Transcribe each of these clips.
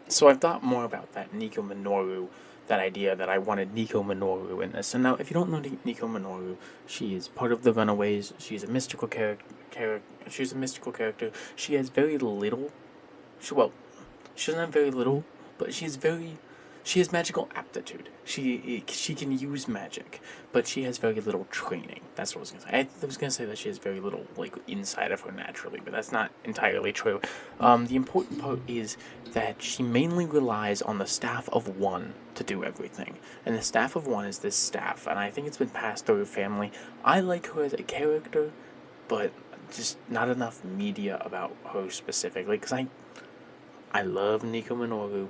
So I've thought more about that Nico Minoru, that idea that I wanted Nico Minoru in this. And now, if you don't know Nico Minoru, she is part of the Runaways. She's a mystical character. She's a mystical character. She has very little. Well, she doesn't have very little, but she has magical aptitude. She can use magic, but she has very little training. That's what I was gonna say. I was gonna say that she has very little inside of her naturally, but that's not entirely true. The important part is that she mainly relies on the staff of one to do everything, and the staff of one is this staff, and I think it's been passed through her family. I like her as a character, but just not enough media about her specifically because I love Nico Minoru.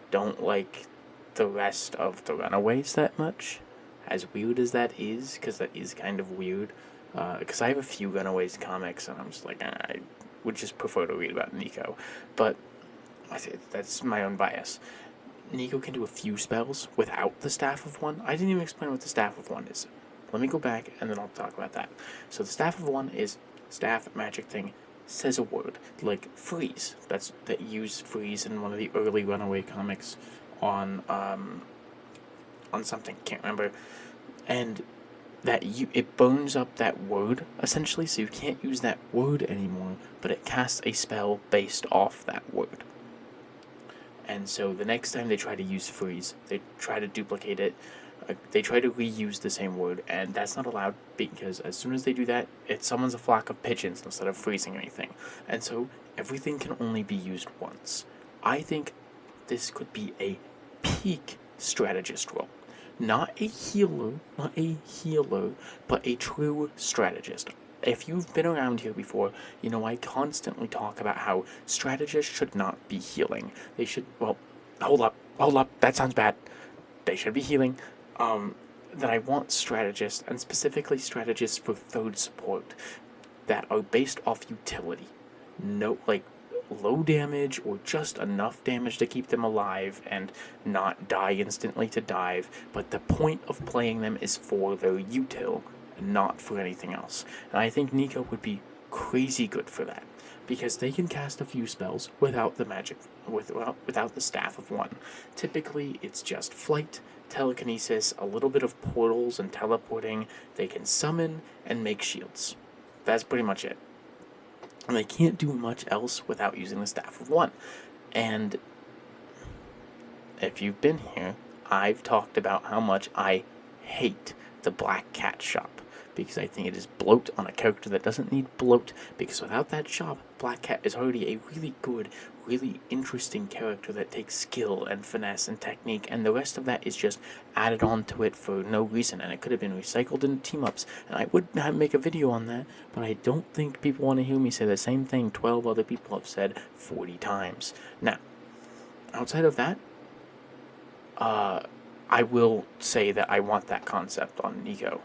Don't like the rest of the Runaways that much. As weird as that is, because that is kind of weird. Because I have a few Runaways comics, and I'm just like, I would just prefer to read about Nico. But that's my own bias. Nico can do a few spells without the Staff of One. I didn't even explain what the Staff of One is. Let me go back, and then I'll talk about that. So the Staff of One is staff magic thing says a word like freeze. That used freeze in one of the early Runaway comics on something, can't remember, and it burns up that word essentially, so you can't use that word anymore, but it casts a spell based off that word. And so the next time they try to use freeze, they try to duplicate it. They try to reuse the same word, and that's not allowed because as soon as they do that, it summons a flock of pigeons instead of freezing anything. And so everything can only be used once. I think this could be a peak strategist role. Not a healer, but a true strategist. If you've been around here before, you know I constantly talk about how strategists should not be healing. They should, well, hold up, that sounds bad. They should be healing. That I want strategists, and specifically strategists for third support, that are based off utility. No, low damage or just enough damage to keep them alive and not die instantly to dive, but the point of playing them is for their util, not for anything else. And I think Nico would be crazy good for that, because they can cast a few spells without the magic, without the staff of one. Typically, it's just flight, telekinesis, a little bit of portals and teleporting. They can summon and make shields. That's pretty much it. And they can't do much else without using the staff of one. And if you've been here, I've talked about how much I hate the Black Cat shop, because I think it is bloat on a character that doesn't need bloat, because without that shop, Black Cat is already a really good, really interesting character that takes skill and finesse and technique, and the rest of that is just added on to it for no reason, and it could have been recycled in team-ups, and I would make a video on that, but I don't think people want to hear me say the same thing 12 other people have said 40 times. Now, outside of that, I will say that I want that concept on Nico.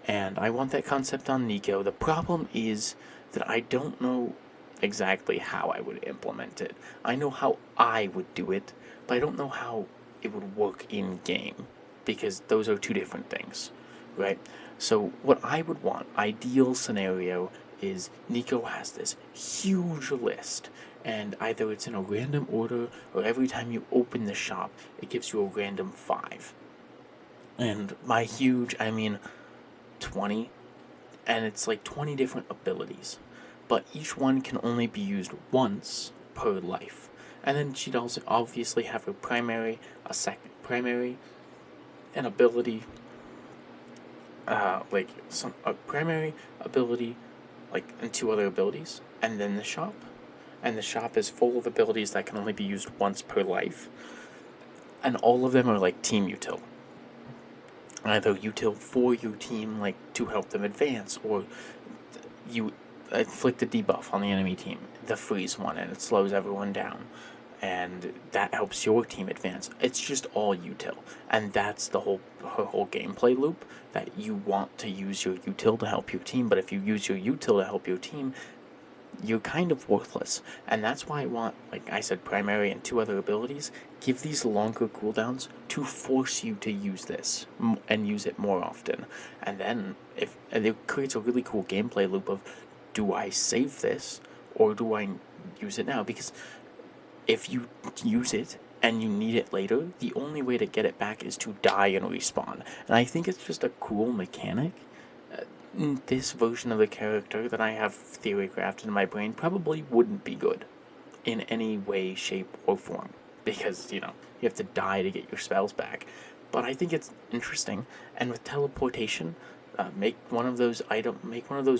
And I want that concept on Nico. The problem is that I don't know exactly how I would implement it. I know how I would do it, but I don't know how it would work in game, because those are two different things, right? So what I would want, ideal scenario, is Nico has this huge list, and either it's in a random order or every time you open the shop, it gives you a random 5. And by huge, I mean 20, and it's like 20 different abilities, but each one can only be used once per life. And then she'd also obviously have her primary, a second primary, an ability, a primary ability, and 2 other abilities, and then the shop. And the shop is full of abilities that can only be used once per life, and all of them are like team util. Either util for your team, to help them advance, or you inflict a debuff on the enemy team, the freeze one, and it slows everyone down, and that helps your team advance. It's just all util, and that's her whole gameplay loop, that you want to use your util to help your team, but if you use your util to help your team, you're kind of worthless. And that's why I want, like I said, primary and 2 other abilities. Give these longer cooldowns to force you to use this and use it more often. And then it creates a really cool gameplay loop of, do I save this or do I use it now? Because if you use it and you need it later, the only way to get it back is to die and respawn. And I think it's just a cool mechanic. This version of the character that I have theorygraphed in my brain probably wouldn't be good in any way, shape, or form. Because, you have to die to get your spells back. But I think it's interesting. And with teleportation, make one of those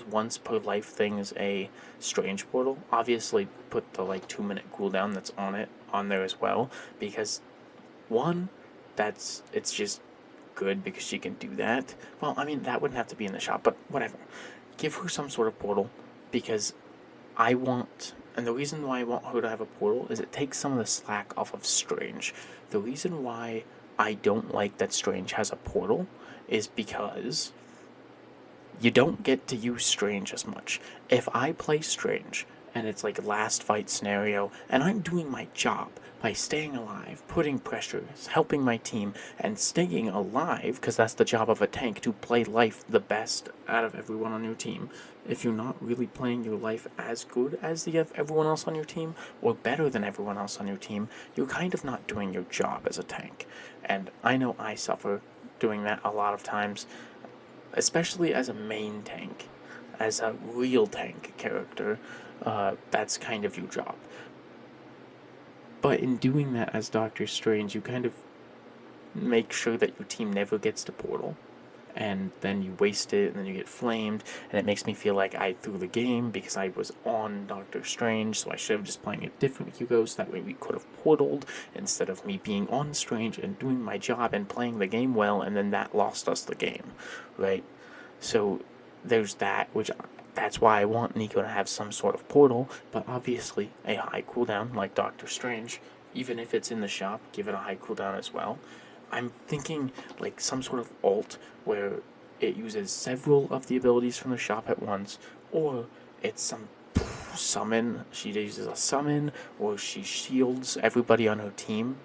once per life things a strange portal. Obviously, put the 2-minute cooldown that's on there as well, because one, it's just good because she can do that. Well, I mean, that wouldn't have to be in the shop, but whatever. Give her some sort of portal, because and the reason why I want her to have a portal is it takes some of the slack off of Strange. The reason why I don't like that Strange has a portal is because you don't get to use Strange as much. If I play Strange and it's like last fight scenario, and I'm doing my job by staying alive, putting pressure, helping my team, and staying alive, because that's the job of a tank, to play life the best out of everyone on your team. If you're not really playing your life as good as everyone else on your team, or better than everyone else on your team, you're kind of not doing your job as a tank. And I know I suffer doing that a lot of times, especially as a main tank. As a real tank character, that's kind of your job. But in doing that as Doctor Strange, you kind of make sure that your team never gets to portal, and then you waste it, and then you get flamed, and it makes me feel like I threw the game because I was on Doctor Strange, so I should have just playing a different Hugo, so that way we could have portaled, instead of me being on Strange and doing my job and playing the game well, and then that lost us the game, right? So there's that, that's why I want Nico to have some sort of portal, but obviously a high cooldown like Doctor Strange. Even if it's in the shop, give it a high cooldown as well. I'm thinking like some sort of ult where it uses several of the abilities from the shop at once, or it's some summon. She uses a summon, or she shields everybody on her team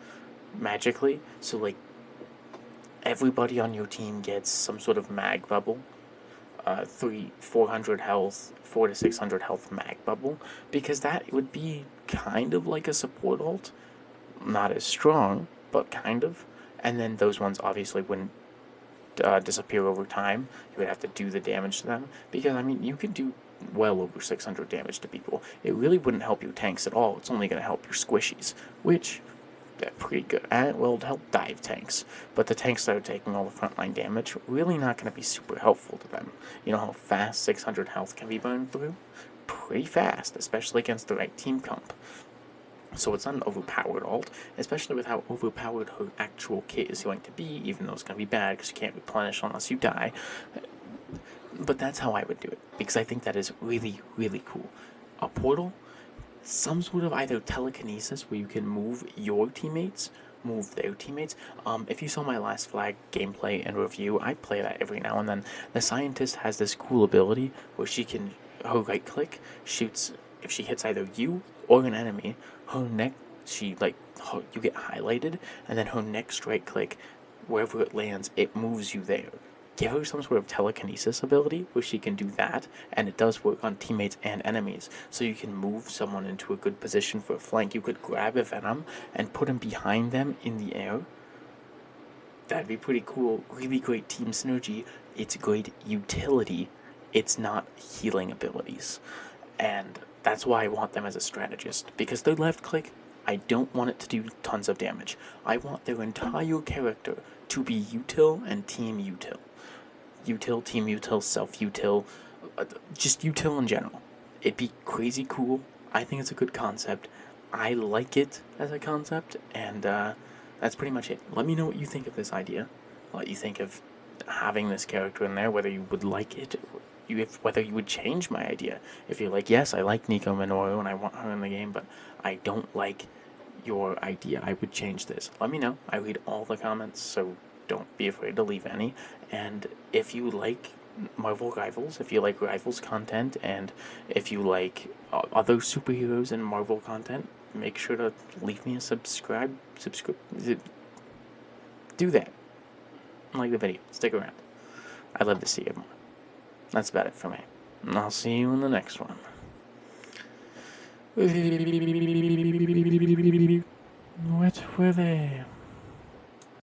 magically. So everybody on your team gets some sort of mag bubble. 400 health, 4 to 600 health mag bubble, because that would be kind of like a support ult. Not as strong, but kind of. And then those ones obviously wouldn't disappear over time. You would have to do the damage to them, because, I mean, you can do well over 600 damage to people. It really wouldn't help your tanks at all. It's only going to help your squishies, which they're pretty good at. Well, it'll help dive tanks, but the tanks that are taking all the frontline damage, really not going to be super helpful to them. You know how fast 600 health can be burned through? Pretty fast, especially against the right team comp. So it's not an overpowered ult, especially with how overpowered her actual kit is going to be, even though it's going to be bad because you can't replenish unless you die. But that's how I would do it, because I think that is really, really cool. A portal, some sort of either telekinesis where you can move your teammates, move their teammates. If you saw my last flag gameplay and review, I play that every now and then. The scientist has this cool ability where her right click shoots, if she hits either you or an enemy, you get highlighted, and then her next right click, wherever it lands, it moves you there. Give her some sort of telekinesis ability where she can do that, and it does work on teammates and enemies. So you can move someone into a good position for a flank. You could grab a Venom and put him behind them in the air. That'd be pretty cool. Really great team synergy. It's great utility. It's not healing abilities. And that's why I want them as a strategist, because their left click, I don't want it to do tons of damage. I want their entire character to be util and team util. Util, team util, self-util, just util in general. It'd be crazy cool. I think it's a good concept. I like it as a concept, and that's pretty much it. Let me know what you think of this idea. What you think of having this character in there, whether you would like it, whether you would change my idea. If you're like, yes, I like Nico Minoru and I want her in the game, but I don't like your idea, I would change this. Let me know. I read all the comments, so don't be afraid to leave any. And if you like Marvel Rivals, if you like Rivals content, and if you like other superheroes and Marvel content, make sure to leave me a subscribe. Do that. Like the video. Stick around. I'd love to see you more. That's about it for me. And I'll see you in the next one. What were they?